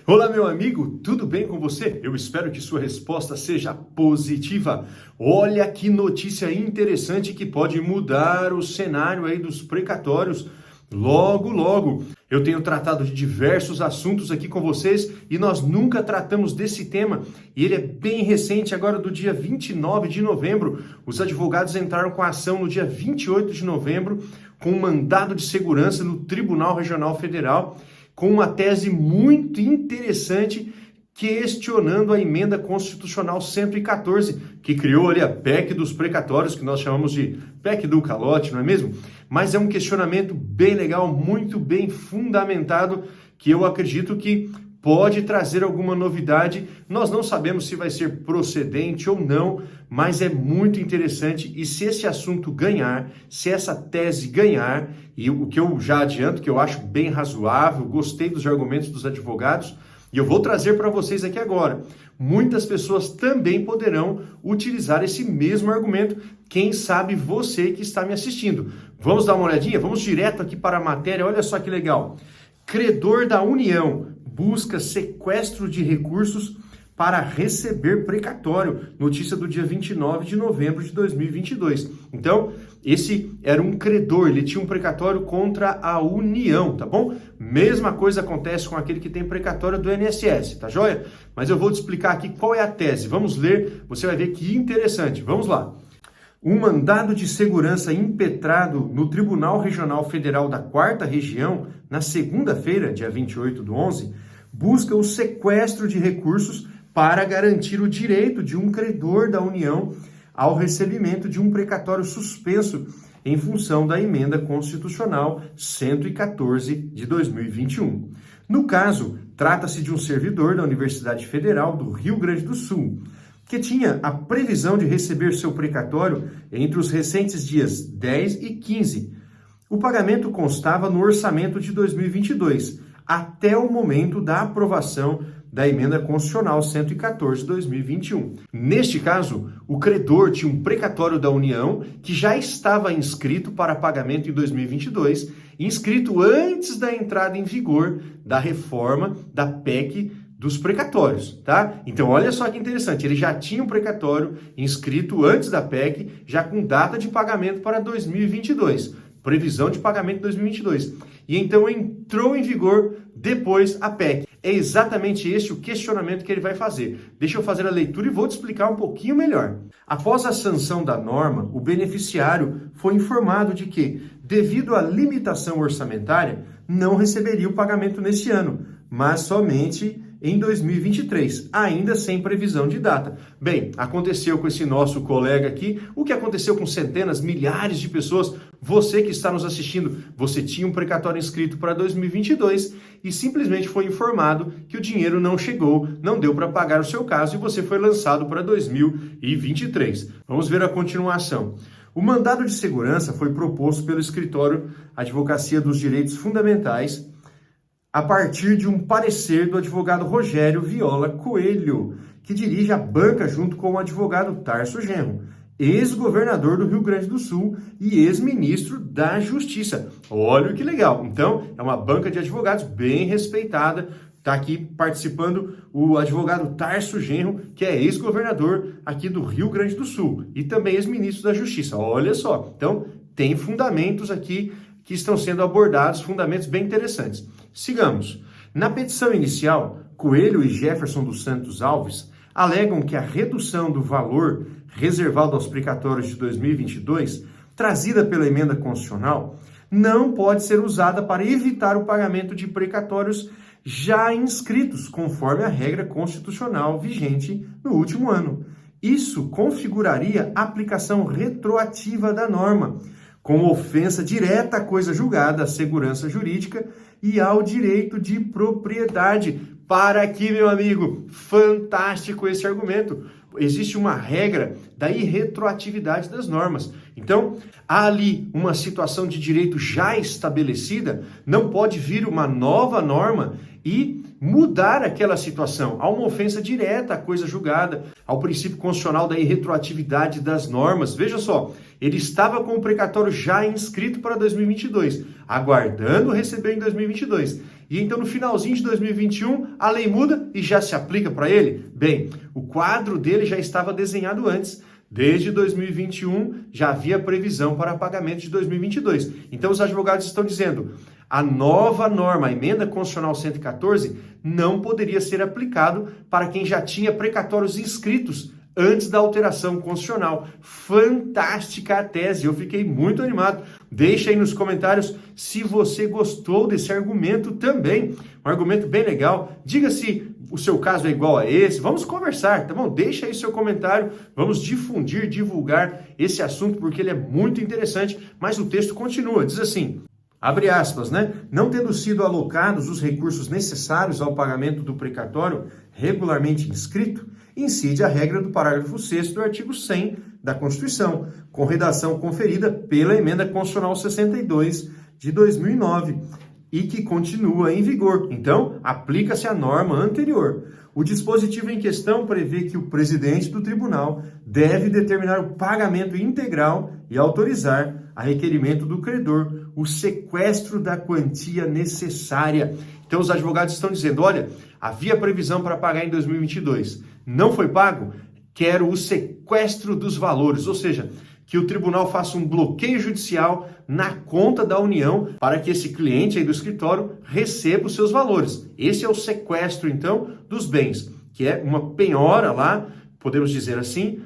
Olá, meu amigo, tudo bem com você? Eu espero que sua resposta seja positiva. Olha que notícia interessante que pode mudar o cenário aí dos precatórios. Logo, logo, eu tenho tratado de diversos assuntos aqui com vocês e nós nunca tratamos desse tema. E ele é bem recente, agora do dia 29 de novembro. Os advogados entraram com a ação no dia 28 de novembro com um mandado de segurança no Tribunal Regional Federal, com uma tese muito interessante questionando a emenda constitucional 114, que criou ali a PEC dos precatórios, que nós chamamos de PEC do calote, não é mesmo? Mas é um questionamento bem legal, muito bem fundamentado, que eu acredito que pode trazer alguma novidade. Nós não sabemos se vai ser procedente ou não, mas é muito interessante. E se esse assunto ganhar, se essa tese ganhar, e o que eu já adianto, que eu acho bem razoável, gostei dos argumentos dos advogados, e eu vou trazer para vocês aqui agora. Muitas pessoas também poderão utilizar esse mesmo argumento. Quem sabe você que está me assistindo. Vamos dar uma olhadinha? Vamos direto aqui para a matéria. Olha só que legal. Credor da União busca sequestro de recursos para receber precatório. Notícia do dia 29 de novembro de 2022. Então, esse era um credor, ele tinha um precatório contra a União, tá bom? Mesma coisa acontece com aquele que tem precatório do INSS, tá joia? Mas eu vou te explicar aqui qual é a tese. Vamos ler, você vai ver que interessante. Vamos lá. Um mandado de segurança impetrado no Tribunal Regional Federal da 4ª Região, na segunda-feira, dia 28/11, busca o sequestro de recursos para garantir o direito de um credor da União ao recebimento de um precatório suspenso em função da emenda constitucional 114 de 2021. No caso, trata-se de um servidor da Universidade Federal do Rio Grande do Sul, que tinha a previsão de receber seu precatório entre os recentes dias 10 e 15. O pagamento constava no orçamento de 2022, até o momento da aprovação da emenda constitucional 114 de 2021. Neste caso, o credor tinha um precatório da União que já estava inscrito para pagamento em 2022, inscrito antes da entrada em vigor da reforma da PEC dos precatórios, tá? Então, olha só que interessante, ele já tinha um precatório inscrito antes da PEC, já com data de pagamento para 2022, previsão de pagamento em 2022. E então entrou em vigor depois a PEC. É exatamente este o questionamento que ele vai fazer. Deixa eu fazer a leitura e vou te explicar um pouquinho melhor. Após a sanção da norma, o beneficiário foi informado de que, devido à limitação orçamentária, não receberia o pagamento neste ano, mas somente em 2023, ainda sem previsão de data. Bem, aconteceu com esse nosso colega aqui, o que aconteceu com centenas, milhares de pessoas. Você que está nos assistindo, você tinha um precatório inscrito para 2022 e simplesmente foi informado que o dinheiro não chegou, não deu para pagar o seu caso e você foi lançado para 2023. Vamos ver a continuação. O mandado de segurança foi proposto pelo escritório Advocacia dos Direitos Fundamentais a partir de um parecer do advogado Rogério Viola Coelho, que dirige a banca junto com o advogado Tarso Genro, ex-governador do Rio Grande do Sul e ex-ministro da Justiça. Olha que legal! Então, é uma banca de advogados bem respeitada. Está aqui participando o advogado Tarso Genro, que é ex-governador aqui do Rio Grande do Sul e também ex-ministro da Justiça. Olha só! Então, tem fundamentos aqui que estão sendo abordados, fundamentos bem interessantes. Sigamos. Na petição inicial, Coelho e Jefferson dos Santos Alves alegam que a redução do valor reservado aos precatórios de 2022, trazida pela emenda constitucional, não pode ser usada para evitar o pagamento de precatórios já inscritos, conforme a regra constitucional vigente no último ano. Isso configuraria aplicação retroativa da norma, com ofensa direta à coisa julgada, à segurança jurídica e ao direito de propriedade. Para aqui, meu amigo, fantástico esse argumento. Existe uma regra da irretroatividade das normas. Então, há ali uma situação de direito já estabelecida, não pode vir uma nova norma e mudar aquela situação. Há uma ofensa direta à coisa julgada, ao princípio constitucional da irretroatividade das normas. Veja só, ele estava com o precatório já inscrito para 2022, aguardando receber em 2022. E então no finalzinho de 2021 a lei muda e já se aplica para ele? Bem, o quadro dele já estava desenhado antes. Desde 2021 já havia previsão para pagamento de 2022. Então os advogados estão dizendo, a nova norma, a emenda constitucional 114, não poderia ser aplicado para quem já tinha precatórios inscritos antes da alteração constitucional. Fantástica a tese, eu fiquei muito animado. Deixa aí nos comentários se você gostou desse argumento também. Um argumento bem legal. Diga se o seu caso é igual a esse. Vamos conversar, tá bom? Deixa aí seu comentário. Vamos difundir, divulgar esse assunto porque ele é muito interessante. Mas o texto continua, diz assim... Abre aspas, né? Não tendo sido alocados os recursos necessários ao pagamento do precatório regularmente inscrito, incide a regra do parágrafo 6º do artigo 100 da Constituição, com redação conferida pela Emenda Constitucional 62 de 2009 e que continua em vigor. Então, aplica-se a norma anterior. O dispositivo em questão prevê que o presidente do tribunal deve determinar o pagamento integral e autorizar, a requerimento do credor, o sequestro da quantia necessária. Então, os advogados estão dizendo, olha, havia previsão para pagar em 2022, não foi pago? Quero o sequestro dos valores, ou seja, que o tribunal faça um bloqueio judicial na conta da União para que esse cliente aí do escritório receba os seus valores. Esse é o sequestro, então, dos bens, que é uma penhora lá, podemos dizer assim,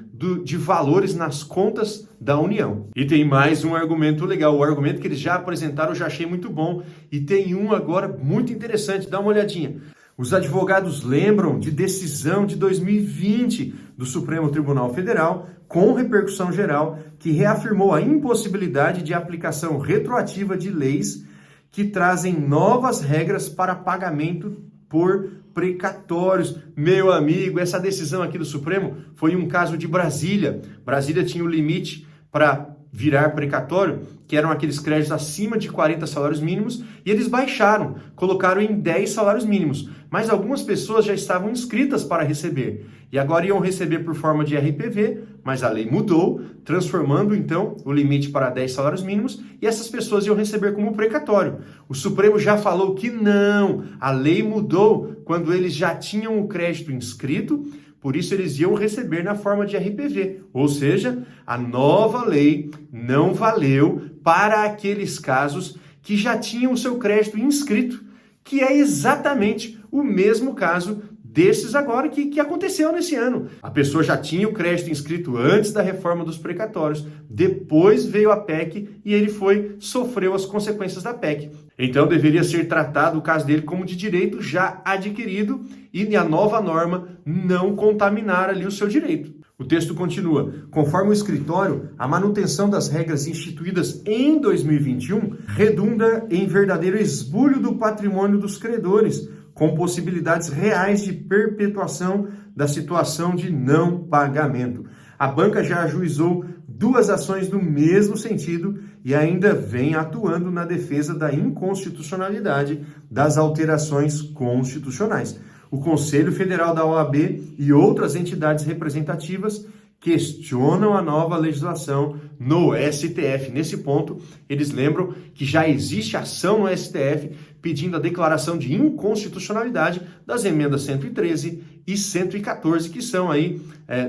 de valores nas contas da União. E tem mais um argumento legal, o argumento que eles já apresentaram eu já achei muito bom, e tem um agora muito interessante, dá uma olhadinha. Os advogados lembram de decisão de 2020 do Supremo Tribunal Federal, com repercussão geral, que reafirmou a impossibilidade de aplicação retroativa de leis que trazem novas regras para pagamento por precatórios. Meu amigo, essa decisão aqui do Supremo foi um caso de Brasília. Brasília tinha o limite para virar precatório, que eram aqueles créditos acima de 40 salários mínimos, e eles baixaram, colocaram em 10 salários mínimos. Mas algumas pessoas já estavam inscritas para receber, e agora iam receber por forma de RPV, mas a lei mudou, transformando então o limite para 10 salários mínimos, e essas pessoas iam receber como precatório. O Supremo já falou que não, a lei mudou quando eles já tinham o crédito inscrito, por isso eles iam receber na forma de RPV, ou seja, a nova lei não valeu para aqueles casos que já tinham o seu crédito inscrito, que é exatamente o mesmo caso desses agora que aconteceu nesse ano. A pessoa já tinha o crédito inscrito antes da reforma dos precatórios, depois veio a PEC e ele sofreu as consequências da PEC. Então deveria ser tratado o caso dele como de direito já adquirido e a nova norma não contaminar ali o seu direito. O texto continua. Conforme o escritório, a manutenção das regras instituídas em 2021 redunda em verdadeiro esbulho do patrimônio dos credores, com possibilidades reais de perpetuação da situação de não pagamento. A banca já ajuizou 2 ações no mesmo sentido e ainda vem atuando na defesa da inconstitucionalidade das alterações constitucionais. O Conselho Federal da OAB e outras entidades representativas questionam a nova legislação no STF. Nesse ponto, eles lembram que já existe ação no STF pedindo a declaração de inconstitucionalidade das emendas 113 e 114, que são aí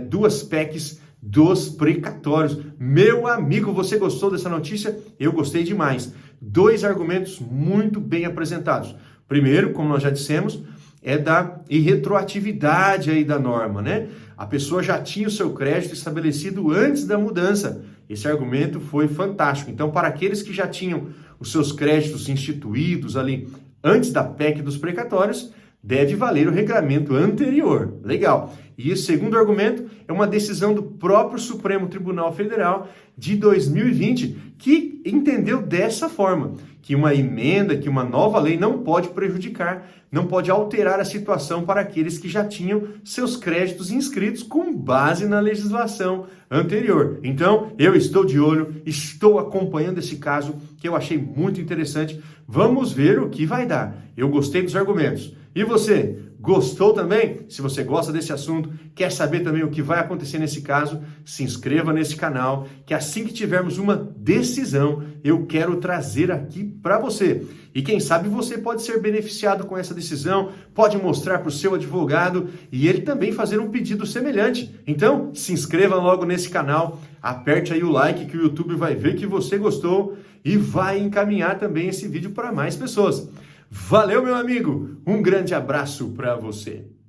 2 PECs dos precatórios. Meu amigo, você gostou dessa notícia? Eu gostei demais. 2 argumentos muito bem apresentados. Primeiro, como nós já dissemos, é da irretroatividade aí da norma, né? A pessoa já tinha o seu crédito estabelecido antes da mudança. Esse argumento foi fantástico. Então, para aqueles que já tinham os seus créditos instituídos ali antes da PEC dos precatórios, deve valer o regulamento anterior. Legal. E o segundo argumento é uma decisão do próprio Supremo Tribunal Federal de 2020, que entendeu dessa forma, que uma emenda, que uma nova lei não pode prejudicar, não pode alterar a situação para aqueles que já tinham seus créditos inscritos com base na legislação anterior. Então, eu estou de olho, estou acompanhando esse caso, que eu achei muito interessante. Vamos ver o que vai dar. Eu gostei dos argumentos. E você, gostou também? Se você gosta desse assunto, quer saber também o que vai acontecer nesse caso, se inscreva nesse canal, que assim que tivermos uma decisão, eu quero trazer aqui para você. E quem sabe você pode ser beneficiado com essa decisão, pode mostrar para o seu advogado e ele também fazer um pedido semelhante. Então, se inscreva logo nesse canal, aperte aí o like que o YouTube vai ver que você gostou e vai encaminhar também esse vídeo para mais pessoas. Valeu, meu amigo! Um grande abraço para você!